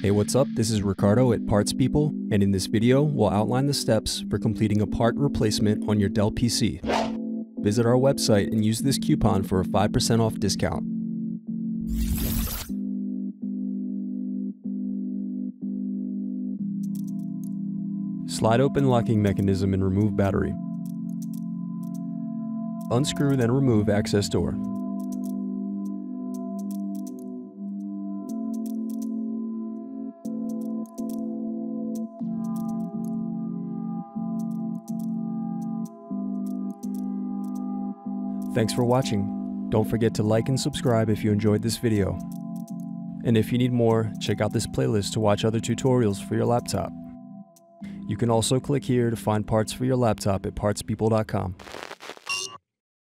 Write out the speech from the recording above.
Hey, what's up? This is Ricardo at Parts People, and in this video, we'll outline the steps for completing a part replacement on your Dell PC. Visit our website and use this coupon for a 5% off discount. Slide open locking mechanism and remove battery. Unscrew then remove access door. Thanks for watching. Don't forget to like and subscribe if you enjoyed this video. And if you need more, check out this playlist to watch other tutorials for your laptop. You can also click here to find parts for your laptop at partspeople.com.